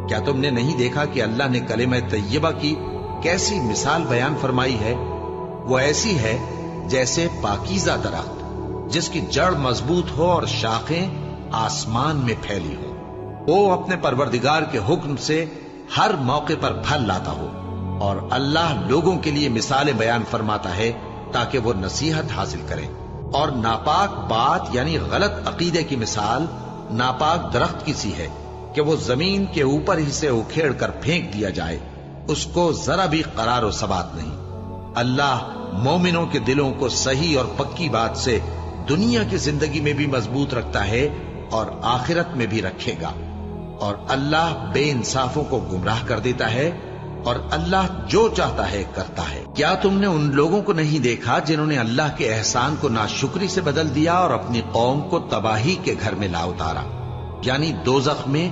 کیا تم نے نہیں دیکھا کہ اللہ نے کلمہ طیبہ کی کیسی مثال بیان فرمائی ہے؟ وہ ایسی ہے جیسے پاکیزہ درخت جس کی جڑ مضبوط ہو اور شاخیں آسمان میں پھیلی ہو، وہ اپنے پروردگار کے حکم سے ہر موقع پر پھل لاتا ہو، اور اللہ لوگوں کے لیے مثالیں بیان فرماتا ہے تاکہ وہ نصیحت حاصل کریں۔ اور ناپاک بات یعنی غلط عقیدے کی مثال ناپاک درخت کی سی ہے کہ وہ زمین کے اوپر ہی سے اکھیڑ کر پھینک دیا جائے، اس کو ذرا بھی قرار و ثبات نہیں۔ اللہ مومنوں کے دلوں کو صحیح اور پکی بات سے دنیا کی زندگی میں بھی مضبوط رکھتا ہے اور آخرت میں بھی رکھے گا، اور اللہ بے انصافوں کو گمراہ کر دیتا ہے، اور اللہ جو چاہتا ہے کرتا ہے۔ کیا تم نے ان لوگوں کو نہیں دیکھا جنہوں نے اللہ کے احسان کو ناشکری سے بدل دیا اور اپنی قوم کو تباہی کے گھر میں لا اتارا، یعنی دوزخ میں